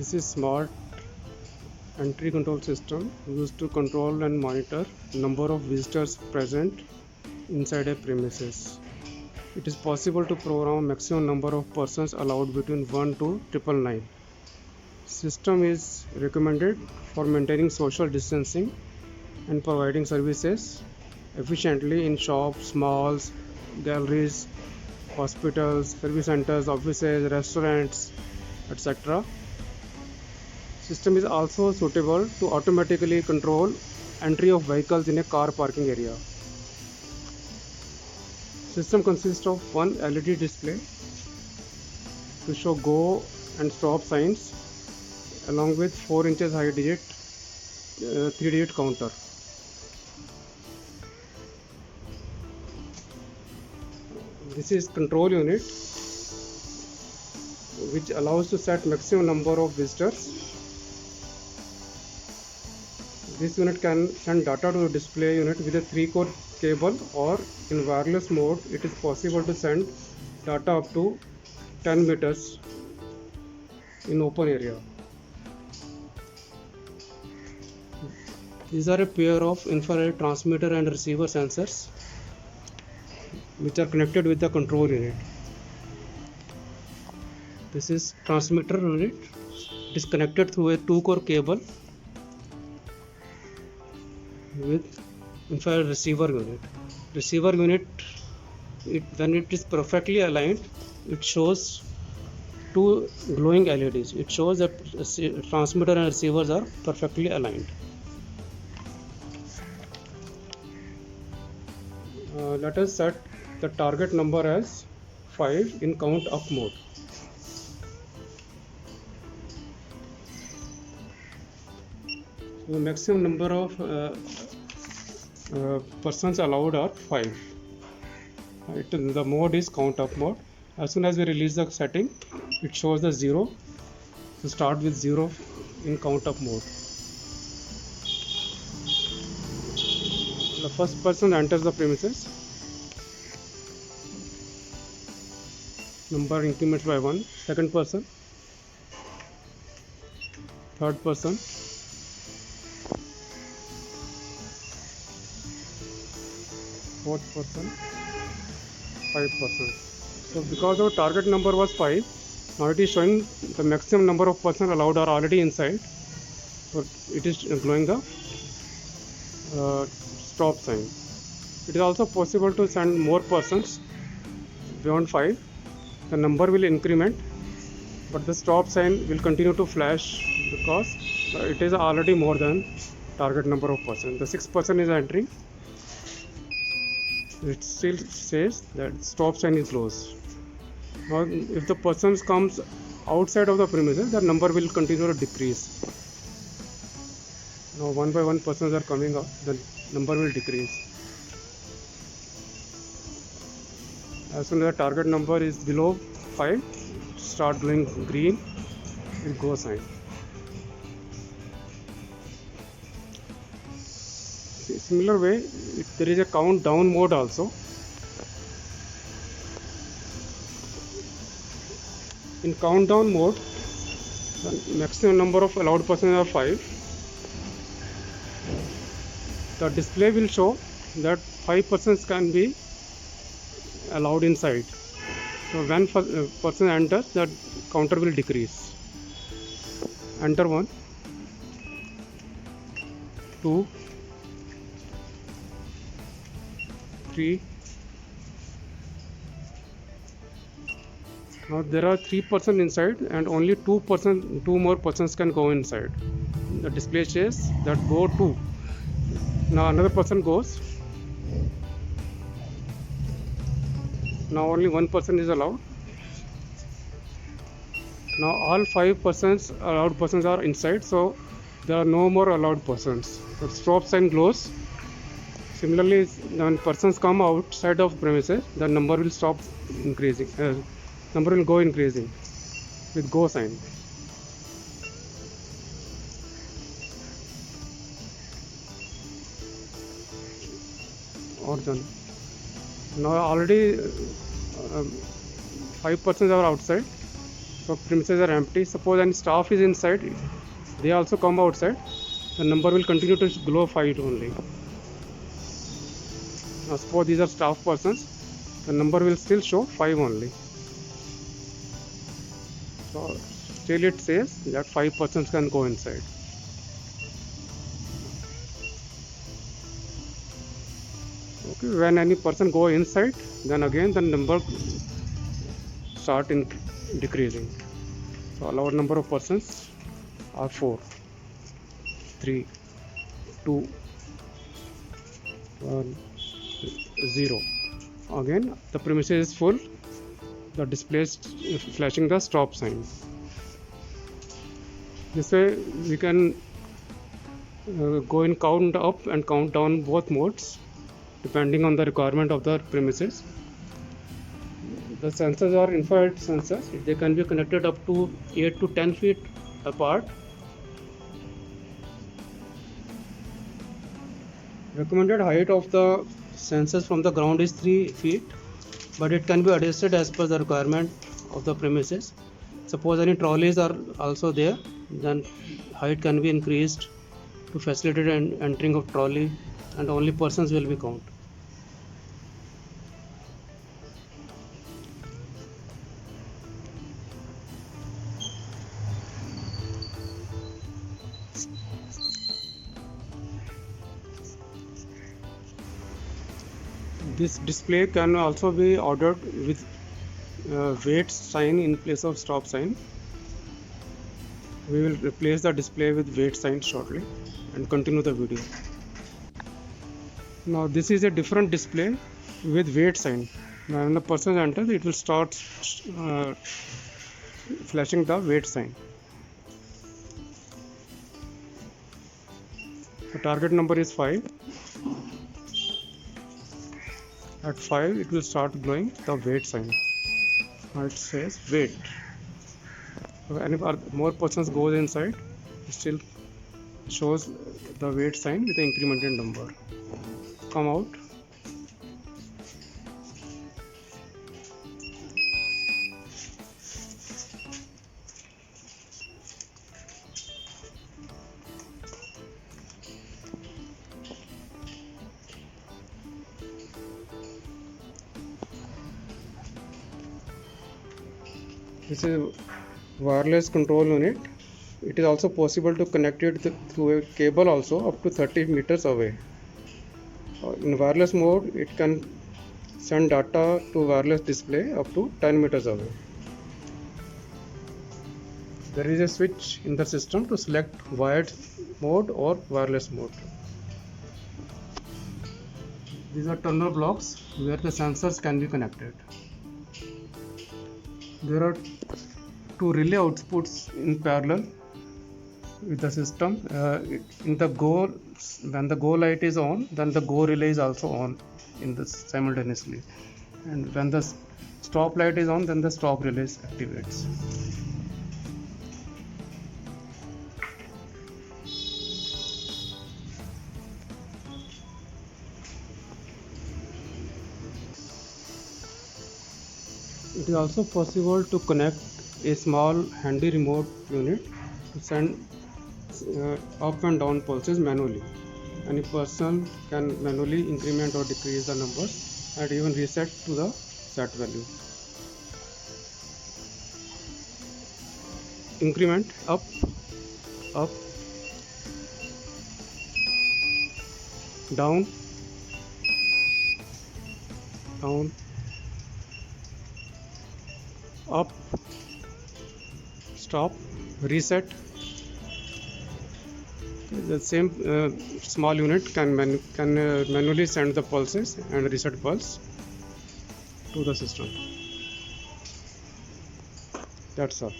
This is smart entry control system used to control and monitor number of visitors present inside a premises. It is possible to program maximum number of persons allowed between 1 to 999. System is recommended for maintaining social distancing and providing services efficiently in shops, malls, galleries, hospitals, service centers, offices, restaurants, etc. System is also suitable to automatically control entry of vehicles in a car parking area. System consists of one LED display to show go and stop signs along with 4 inches high 3-digit counter. This is control unit which allows to set maximum number of visitors. This unit can send data to the display unit with a 3-core cable, or in wireless mode it is possible to send data up to 10 meters in open area. These are a pair of infrared transmitter and receiver sensors which are connected with the control unit. This is transmitter unit. It is connected through a 2-core cable with infrared receiver unit. Receiver unit, when it is perfectly aligned, it shows 2 glowing LEDs. It shows that transmitter and receivers are perfectly aligned. Let us set the target number as 5 in count up mode. So the maximum number of persons allowed are 5. The mode is count up mode. As soon as we release the setting, it shows the 0. So start with 0 in count up mode. The first person enters the premises. Number increments by 1. Second person. Third person. Fourth person. 5 persons. So because our target number was 5, now it is showing the maximum number of persons allowed are already inside. So it is glowing the stop sign. It is also possible to send more persons beyond 5. The number will increment, but the stop sign will continue to flash because it is already more than target number of persons. The 6th person is entering. It still says that stop sign is closed. Now if the persons comes outside of the premises, the number will continue to decrease. Now one by one persons are coming up, the number will decrease. As soon as the target number is below 5, start glowing green with go sign. Similar way, there is a countdown mode also. In countdown mode, the maximum number of allowed persons are 5. The display will show that 5 persons can be allowed inside. So when person enters, the counter will decrease. Enter 1, 2, 3. Now there are 3 persons inside and only 2 more persons can go inside. The display says that go 2. Now another person goes. Now only 1 person is allowed. Now all 5 persons allowed persons are inside, so there are no more allowed persons. The stop sign glows. Similarly, when persons come outside of premises, the number will stop increasing. Number will go increasing with go sign. Or done. Now already 5 persons are outside. So premises are empty. Suppose any staff is inside, they also come outside. The number will continue to glow 5 only. Now suppose these are staff persons, the number will still show 5 only. So still it says that 5 persons can go inside. Okay, when any person go inside, then again the number start in decreasing. So allowed number of persons are 4, 3, 2, 1, 0. Again the premises is full, the display is flashing the stop sign. This way we can go in count up and count down both modes depending on the requirement of the premises. The sensors are infrared sensors. They can be connected up to 8 to 10 feet apart. Recommended height of the sensors from the ground is 3 feet, but it can be adjusted as per the requirement of the premises. Suppose any trolleys are also there, then height can be increased to facilitate entering of trolley, and only persons will be counted. This display can also be ordered with wait sign in place of stop sign. We will replace the display with wait sign shortly and continue the video. Now this is a different display with wait sign. When the person enters, it will start flashing the wait sign. The target number is 5. At 5 it will start glowing the wait sign. Now it says wait. So any more persons goes inside, it still shows the wait sign with the incremented number. Come out. This is wireless control unit. It is also possible to connect it through a cable also up to 30 meters away. In wireless mode, it can send data to wireless display up to 10 meters away. There is a switch in the system to select wired mode or wireless mode. These are tunnel blocks where the sensors can be connected. There are 2 relay outputs in parallel with the system. In the go, when the go light is on, then the go relay is also on in this simultaneously, and when the stop light is on, then the stop relay activates. It is also possible to connect a small handy remote unit to send up and down pulses manually. Any person can manually increment or decrease the numbers and even reset to the set value. Increment up, up, down, down, up, stop, reset. The same small unit can manually send the pulses and reset pulse to the system. That's all.